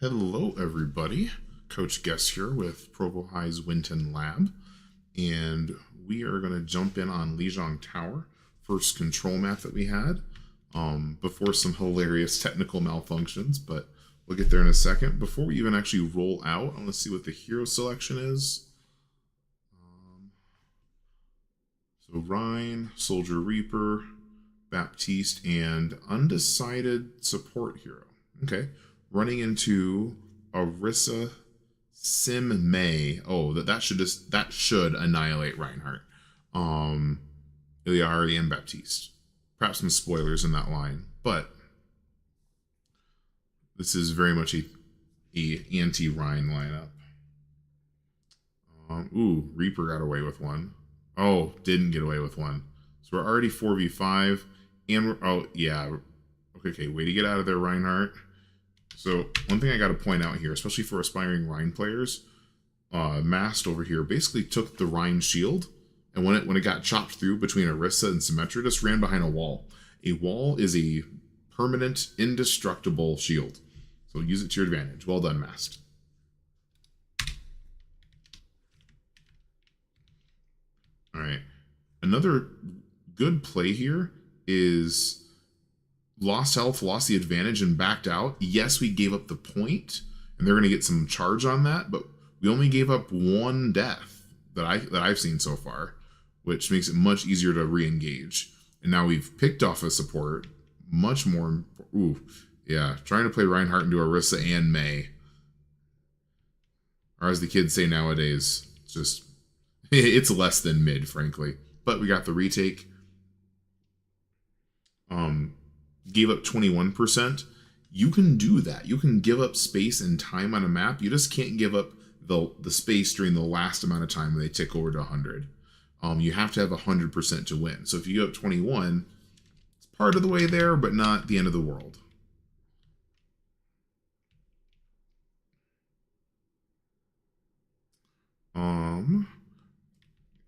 Hello, everybody. Coach Guess here with Provo High's Winton Lab, and we are going to jump in on Lijang Tower, first control map that we had, before some hilarious technical malfunctions, but we'll get there in a second. Before we even actually roll out, I want to see what the hero selection is. So Rhine, Soldier Reaper, Baptiste, and undecided support hero. Okay. Running into Arissa Sim May. Oh, that should annihilate Reinhardt. Iliari and Baptiste. Perhaps some spoilers in that line, but this is very much a anti-Rhine lineup. Reaper got away with one. Oh, didn't get away with one. So we're already 4v5, and okay, way to get out of there, Reinhardt. So one thing I got to point out here, especially for aspiring Rhine players, Mast over here basically took the Rhine shield, and when it got chopped through between Arissa and Symmetra, just ran behind a wall. A wall is a permanent, indestructible shield. So use it to your advantage. Well done, Mast. All right. Another good play here is lost health, lost the advantage, and backed out. Yes, we gave up the point, and they're going to get some charge on that, but we only gave up one death that I've seen so far, which makes it much easier to re-engage. And now we've picked off a support, much more. Trying to play Reinhardt into Arissa and May, or as the kids say nowadays, it's less than mid, frankly. But we got the retake. Gave up 21%. You can do that. You can give up space and time on a map. You just can't give up the space during the last amount of time when they tick over to 100. You have to have 100% to win. So if you give up 21, it's part of the way there, but not the end of the world.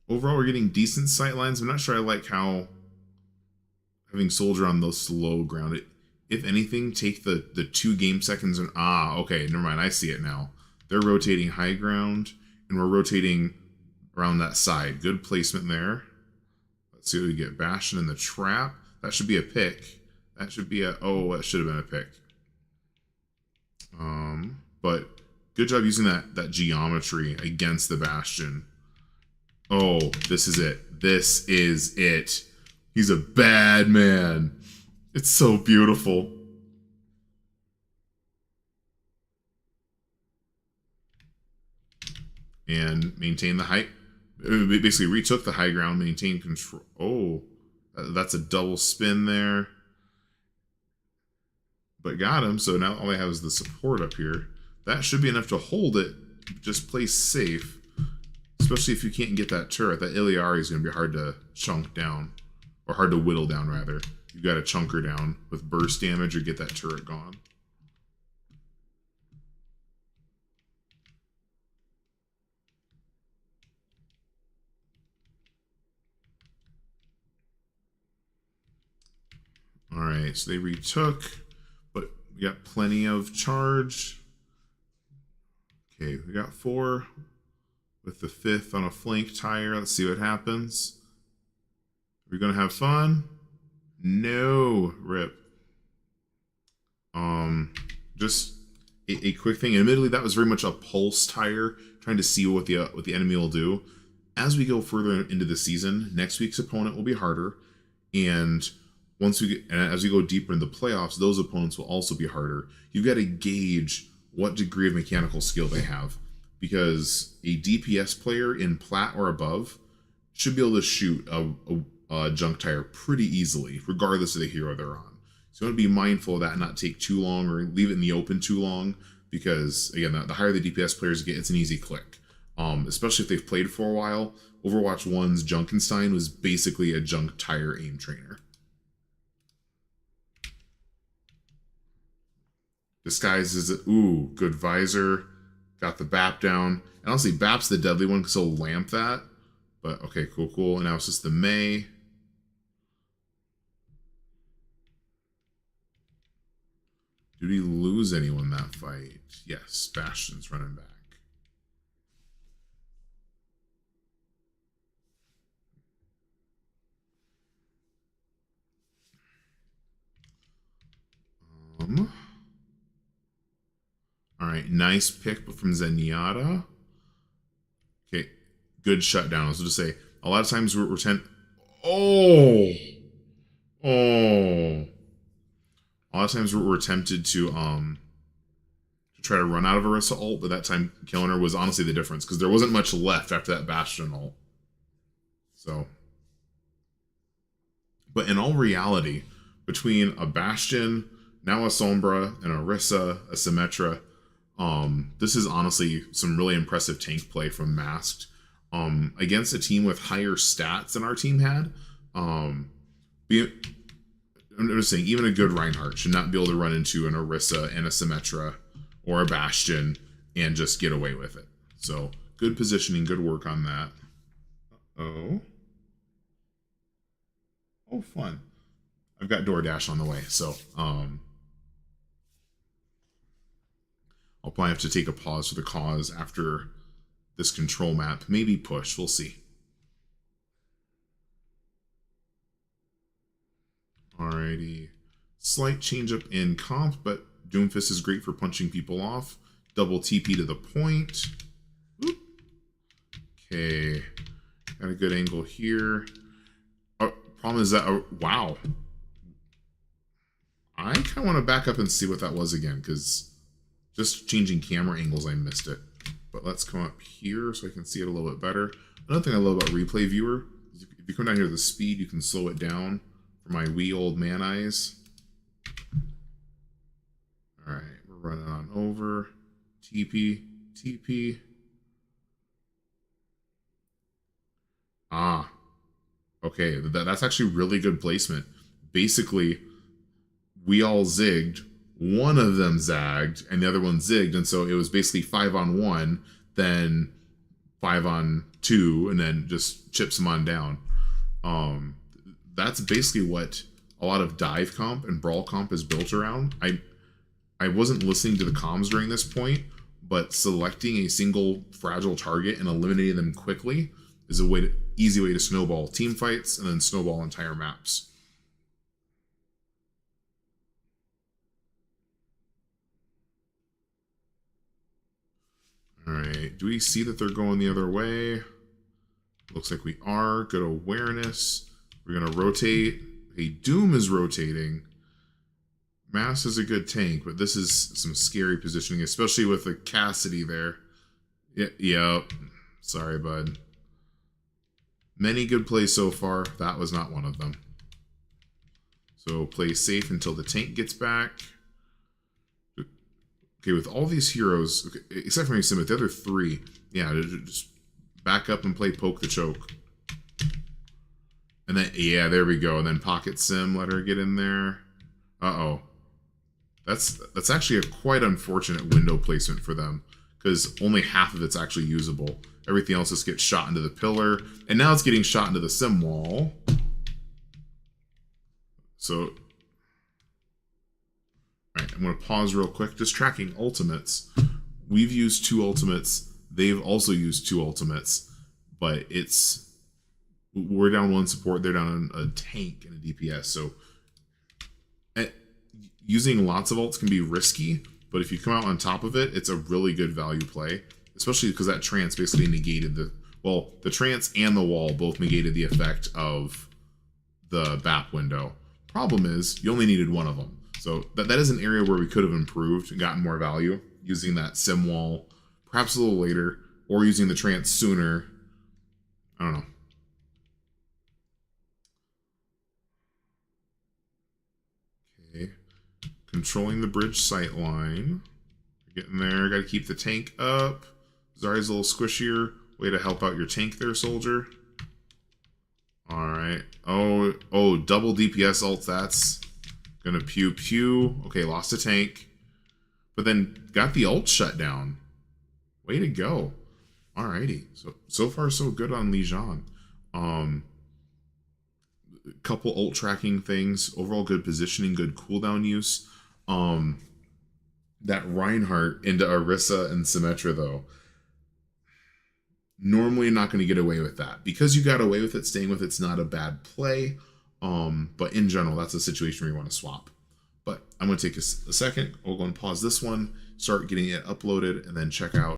Overall, we're getting decent sight lines. I'm not sure I like how having Soldier on the slow ground. If anything, take the 2 game seconds and okay, never mind. I see it now. They're rotating high ground, and we're rotating around that side. Good placement there. Let's see what we get. Bastion in the trap. That should be a pick. That should be that should have been a pick. But good job using that geometry against the Bastion. Oh, this is it. This is it. He's a bad man. It's so beautiful. And maintain the height. Basically retook the high ground, maintained control. Oh, that's a double spin there. But got him, so now all I have is the support up here. That should be enough to hold it. Just play safe. Especially if you can't get that turret. That Iliari is going to be hard to chunk down. Or hard to whittle down, rather. You've got to chunk her down with burst damage or get that turret gone. Alright, so they retook, but we got plenty of charge. Okay, we got 4 with the 5th on a flank tire. Let's see what happens. Are we going to have fun? No. Rip. Just a quick thing. Admittedly, that was very much a pulse tire, trying to see what the enemy will do. As we go further into the season, next week's opponent will be harder, and as we go deeper into the playoffs, those opponents will also be harder. You've got to gauge what degree of mechanical skill they have, because a DPS player in plat or above should be able to shoot a junk tire pretty easily, regardless of the hero they're on. So you want to be mindful of that and not take too long or leave it in the open too long, because again, the higher the DPS players get, it's an easy click. Especially if they've played for a while. Overwatch 1's Junkenstein was basically a junk tire aim trainer. Disguises it. Ooh, good visor. Got the BAP down. And honestly, BAP's the deadly one because he'll lamp that. But okay, cool. And now it's just the May. Did we lose anyone that fight? Yes, Bastion's running back. All right, nice pick from Zenyatta. Okay, good shutdown. I was just say a lot of times we're Oh, oh. A lot of times we're tempted to try to run out of Orisa ult, but that time killing her was honestly the difference because there wasn't much left after that Bastion ult. So, but in all reality, between a Bastion, now a Sombra, an Orisa, a Symmetra, this is honestly some really impressive tank play from Masked. Against a team with higher stats than our team had. I'm just saying, even a good Reinhardt should not be able to run into an Orisa and a Symmetra or a Bastion and just get away with it. So, good positioning, good work on that. Oh, fun. I've got DoorDash on the way, so I'll probably have to take a pause for the cause after this control map. Maybe push, we'll see. Alrighty. Slight change up in comp, but Doomfist is great for punching people off. Double TP to the point. Oop. Okay. Got a good angle here. Problem is that, wow. I kind of want to back up and see what that was again, because just changing camera angles, I missed it. But let's come up here so I can see it a little bit better. Another thing I love about Replay Viewer is if you come down here to the speed, you can slow it down for my wee old man eyes. All right, we're running on over. TP, TP. Ah, okay, that's actually really good placement. Basically, we all zigged, one of them zagged, and the other one zigged, and so it was basically 5-on-1, then 5-on-2, and then just chips them on down. That's basically what a lot of dive comp and brawl comp is built around. I wasn't listening to the comms during this point, but selecting a single fragile target and eliminating them quickly is a easy way to snowball team fights and then snowball entire maps. All right, do we see that they're going the other way? Looks like we are. Good awareness. We're going to rotate. Hey, Doom is rotating. Mass is a good tank, but this is some scary positioning, especially with the Cassidy there. Yep. Sorry, bud. Many good plays so far. That was not one of them. So play safe until the tank gets back. Okay, with all these heroes, okay, except for Sim, the other three, yeah, just back up and play poke the choke. And then, yeah, there we go. And then Pocket Sim, let her get in there. Uh-oh. That's actually a quite unfortunate window placement for them, because only half of it's actually usable. Everything else just gets shot into the pillar, and now it's getting shot into the sim wall. So, alright, I'm going to pause real quick, just tracking ultimates. We've used 2 ultimates, they've also used 2 ultimates, but we're down 1 support, they're down a tank and a DPS, so using lots of ults can be risky, but if you come out on top of it, it's a really good value play, especially because that trance basically negated the trance and the wall both negated the effect of the BAP window. Problem is, you only needed one of them. So that is an area where we could have improved and gotten more value using that sim wall, perhaps a little later, or using the trance sooner. I don't know. Okay. Controlling the bridge sight line. Getting there. Got to keep the tank up. Zarya's a little squishier. Way to help out your tank there, soldier. Alright. Oh, double DPS ult. That's gonna pew pew. Okay, lost a tank. But then got the ult shut down. Way to go. Alrighty. So far so good on Lijang. Couple ult tracking things. Overall good positioning, good cooldown use. that Reinhardt into Orisa and Symmetra, though, normally not going to get away with that. Because you got away with it, staying with it's not a bad play. But in general, that's a situation where you want to swap. But I'm going to take a second. We'll go and pause this one, start getting it uploaded, and then check out